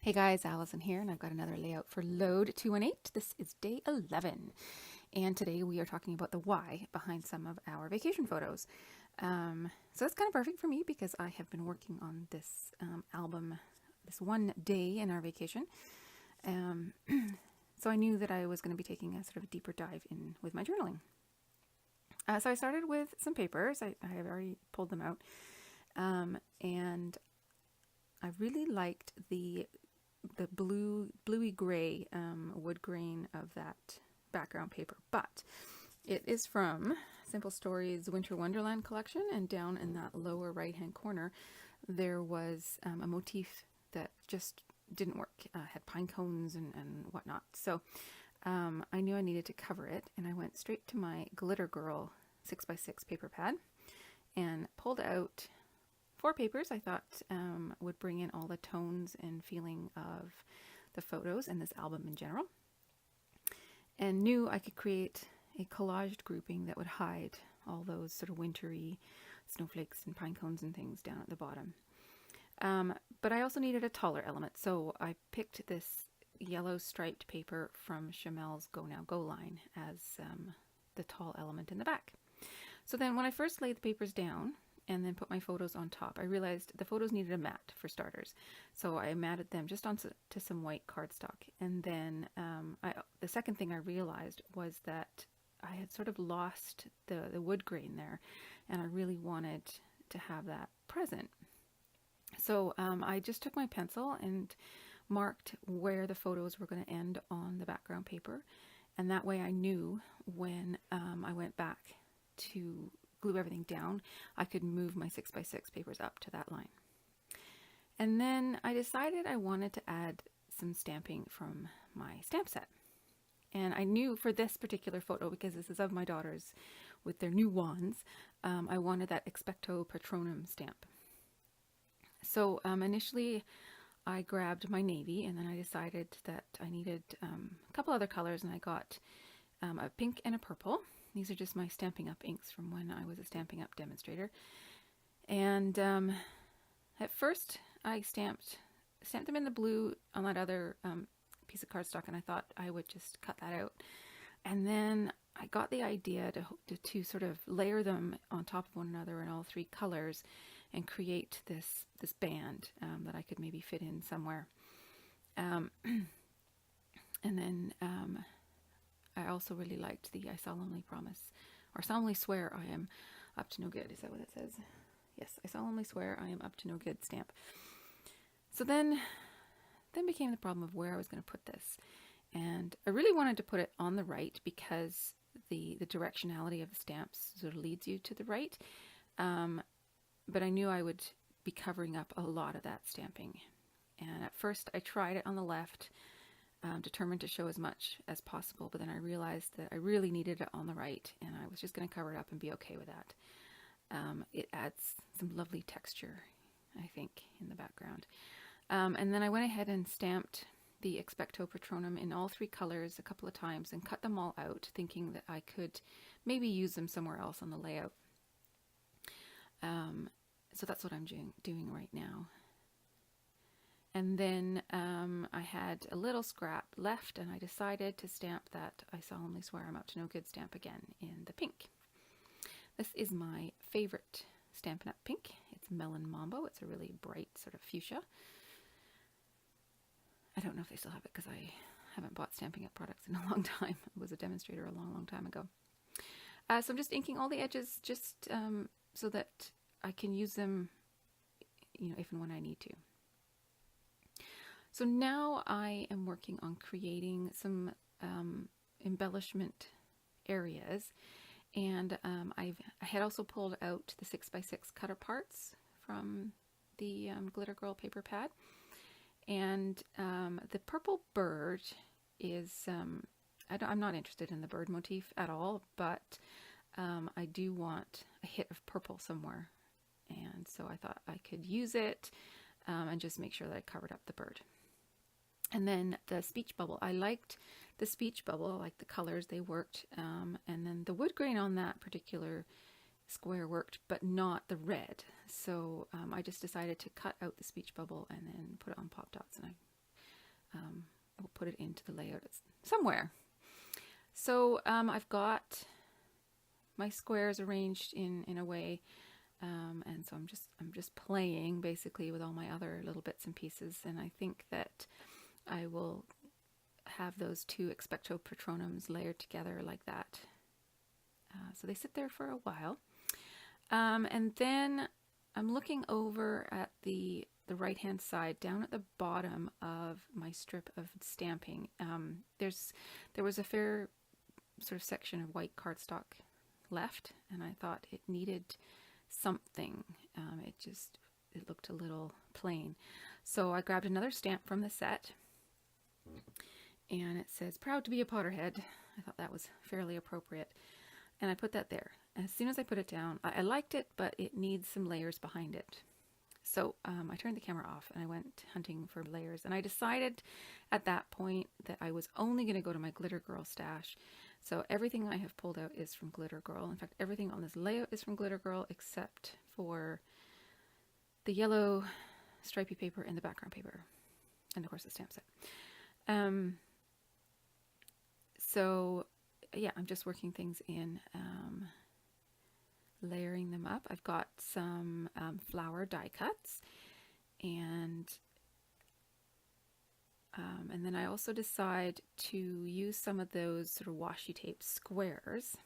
Hey guys, Allison here, and I've got another layout for LOAD218. This is day 11, and today we are talking about the why behind some of our vacation photos. So that's kind of perfect for me because I have been working on this album this one day in our vacation. So I knew that I was going to be taking a sort of a deeper dive in with my journaling. So I started with some papers. I have already pulled them out, and I really liked the bluey gray wood grain of that background paper, but it is from Simple Stories Winter Wonderland collection, and down in that lower right hand corner there was a motif that just didn't work. Had pine cones and whatnot, so I knew I needed to cover it, and I went straight to my Glitter Girl 6x6 paper pad and pulled out 4 papers I thought would bring in all the tones and feeling of the photos and this album in general, and knew I could create a collaged grouping that would hide all those sort of wintry snowflakes and pine cones and things down at the bottom. But I also needed a taller element, so I picked this yellow striped paper from Chamel's Go Now Go line as the tall element in the back. So then when I first laid the papers down and then put my photos on top, I realized the photos needed a mat for starters. So I matted them just onto some white cardstock. And then the second thing I realized was that I had sort of lost the wood grain there, and I really wanted to have that present. So I just took my pencil and marked where the photos were going to end on the background paper. And that way I knew when I went back to glue everything down, I could move my 6x6 papers up to that line. And then I decided I wanted to add some stamping from my stamp set. And I knew for this particular photo, because this is of my daughters with their new wands, I wanted that Expecto Patronum stamp. So initially I grabbed my navy, and then I decided that I needed a couple other colors, and I got a pink and a purple. These are just my Stampin' Up! Inks from when I was a Stampin' Up! Demonstrator. And at first I stamped them in the blue on that other piece of cardstock, and I thought I would just cut that out. And then I got the idea to sort of layer them on top of one another in all 3 colors and create this band that I could maybe fit in somewhere. And then I also really liked the I solemnly promise, or solemnly swear I am up to no good. Is that what it says? Yes, I solemnly swear I am up to no good stamp. So then became the problem of where I was going to put this. And I really wanted to put it on the right because the directionality of the stamps sort of leads you to the right. But I knew I would be covering up a lot of that stamping. And at first I tried it on the left, determined to show as much as possible, but then I realized that I really needed it on the right, and I was just going to cover it up and be okay with that. It adds some lovely texture, I think, in the background. And then I went ahead and stamped the Expecto Patronum in all 3 colors a couple of times and cut them all out, thinking that I could maybe use them somewhere else on the layout. So that's what I'm doing right now. And then I had a little scrap left, and I decided to stamp that I solemnly swear I'm up to no good stamp again in the pink. This is my favorite Stampin' Up! Pink. It's Melon Mambo. It's a really bright sort of fuchsia. I don't know if they still have it because I haven't bought Stampin' Up! Products in a long time. I was a demonstrator a long time ago. So I'm just inking all the edges just so that I can use them, if and when I need to. So now I am working on creating some embellishment areas, and I had also pulled out the 6x6 cutter parts from the Glitter Girl paper pad, and the purple bird is, I'm not interested in the bird motif at all, but I do want a hit of purple somewhere, and so I thought I could use it and just make sure that I covered up the bird. And then the speech bubble. I liked the speech bubble. I liked the colors. They worked. And then the wood grain on that particular square worked, but not the red. So I just decided to cut out the speech bubble and then put it on pop dots. And I I will put it into the layout somewhere. So I've got my squares arranged in a way, and so I'm just playing basically with all my other little bits and pieces, and I think that I will have those two expecto patronums layered together like that. So they sit there for a while, and then I'm looking over at the right-hand side, down at the bottom of my strip of stamping. There was a fair sort of section of white cardstock left, and I thought it needed something. It looked a little plain. So I grabbed another stamp from the set, and it says, "Proud to be a Potterhead." I thought that was fairly appropriate, and I put that there. And as soon as I put it down, I liked it, but it needs some layers behind it. So I turned the camera off and I went hunting for layers, and I decided at that point that I was only going to go to my Glitter Girl stash. So everything I have pulled out is from Glitter Girl. In fact, everything on this layout is from Glitter Girl except for the yellow stripy paper and the background paper, and of course the stamp set. So yeah, I'm just working things in, layering them up. I've got some flower die cuts, and then I also decide to use some of those sort of washi tape squares.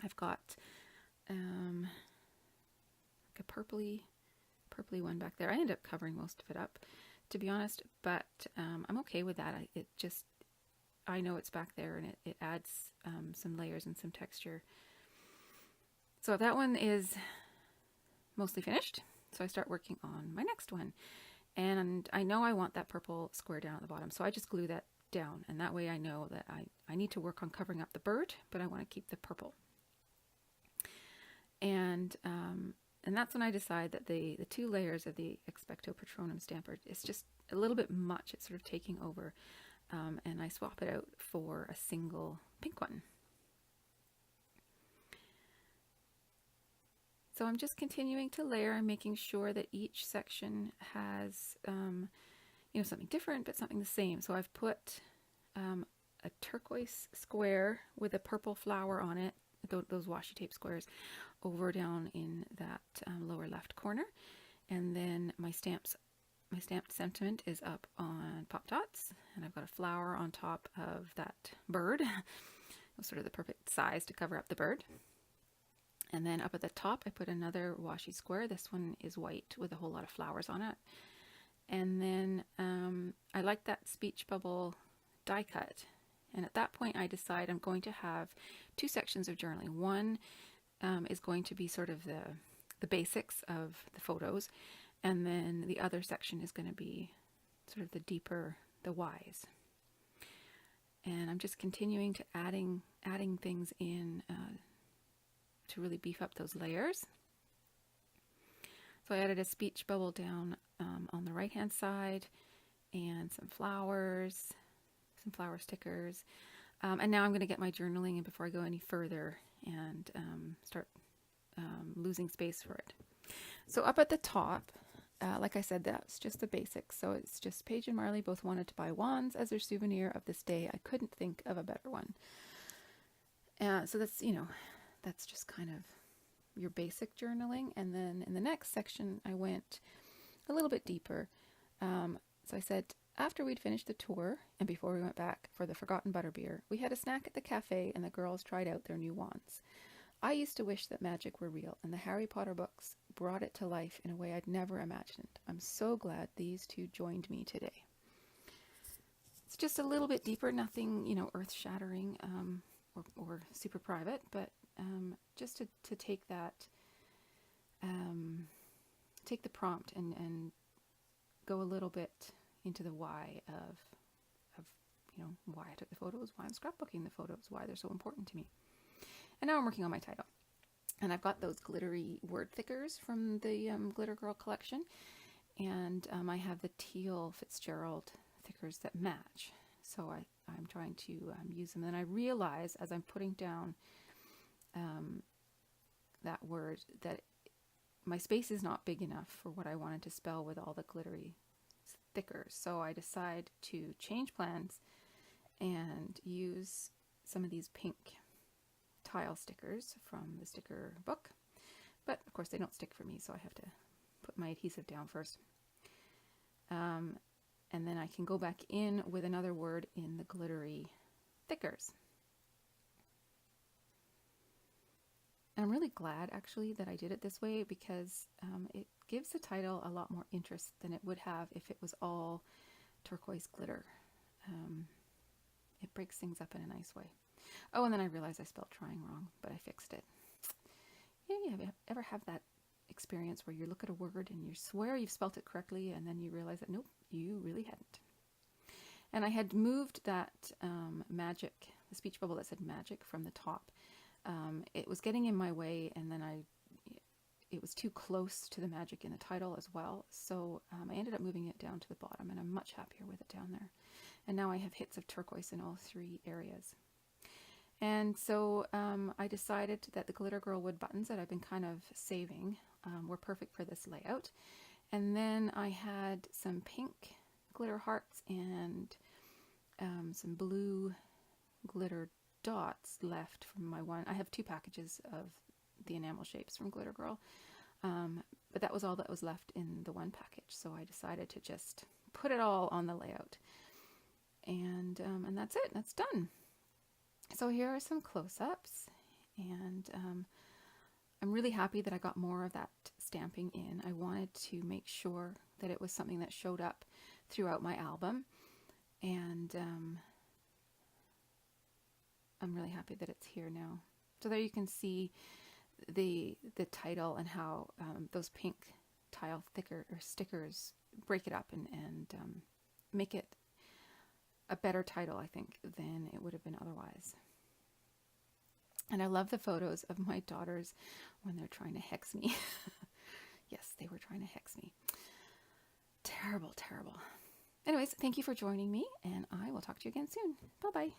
I've got like a purpley one back there. I end up covering most of it up, to be honest, but I'm okay with that. I know it's back there, and it adds some layers and some texture. So that one is mostly finished, so I start working on my next one. And I know I want that purple square down at the bottom, so I just glue that down, and that way I know that I need to work on covering up the bird, but I want to keep the purple. And that's when I decide that the two layers of the expecto patronum stamper is just a little bit much. It's sort of taking over, and I swap it out for a single pink one. So I'm just continuing to layer and making sure that each section has, something different, but something the same. So I've put a turquoise square with a purple flower on it, those washi tape squares, over down in that lower left corner. And then my stamped sentiment is up on Pop Dots, and I've got a flower on top of that bird. It was sort of the perfect size to cover up the bird. And then up at the top, I put another washi square. This one is white with a whole lot of flowers on it. And then I like that speech bubble die cut. And at that point, I decide I'm going to have two sections of journaling. One is going to be sort of the basics of the photos. And then the other section is going to be sort of the deeper, the whys. And I'm just continuing to adding things in to really beef up those layers. So I added a speech bubble down on the right hand side, and some flower stickers. And now I'm going to get my journaling in before I go any further and start losing space for it. So up at the top, like I said, that's just the basics. So it's just Paige and Marley both wanted to buy wands as their souvenir of this day. I couldn't think of a better one. So that's just kind of your basic journaling. And then in the next section, I went a little bit deeper. So I said, after we'd finished the tour and before we went back for the Forgotten Butterbeer, we had a snack at the cafe and the girls tried out their new wands. I used to wish that magic were real, and the Harry Potter books brought it to life in a way I'd never imagined. I'm so glad these two joined me today. It's just a little bit deeper, nothing, earth-shattering or super private, but just to take that, take the prompt and go a little bit into the why of why I took the photos, why I'm scrapbooking the photos, why they're so important to me. And now I'm working on my title. And I've got those glittery word thickers from the Glitter Girl collection. And I have the teal Fitzgerald thickers that match. So I'm trying to use them. And I realize as I'm putting down that word that my space is not big enough for what I wanted to spell with all the glittery thicker. So I decide to change plans and use some of these pink tile stickers from the sticker book. But of course they don't stick for me, so I have to put my adhesive down first. And then I can go back in with another word in the glittery thickers. And I'm really glad actually that I did it this way, because it gives the title a lot more interest than it would have if it was all turquoise glitter. It breaks things up in a nice way. Oh, and then I realized I spelled trying wrong, but I fixed it. Yeah, you ever have that experience where you look at a word and you swear you've spelt it correctly, and then you realize that nope, you really hadn't. And I had moved that magic, the speech bubble that said magic, from the top. It was getting in my way, and then it was too close to the magic in the title as well. So I ended up moving it down to the bottom, and I'm much happier with it down there. And now I have hits of turquoise in all three areas. And so I decided that the Glitter Girl wood buttons that I've been kind of saving were perfect for this layout. And then I had some pink glitter hearts and some blue glitter dots left from my one. I have 2 packages of the enamel shapes from Glitter Girl, but that was all that was left in the one package. So I decided to just put it all on the layout, and that's it. That's done. So here are some close-ups, and I'm really happy that I got more of that stamping in. I wanted to make sure that it was something that showed up throughout my album, and I'm really happy that it's here now. So there you can see the title and how those pink tile stickers break it up and make it a better title, I think, than it would have been otherwise. And I love the photos of my daughters when they're trying to hex me. Yes, they were trying to hex me. Terrible, terrible. Anyways, thank you for joining me, and I will talk to you again soon. Bye-bye.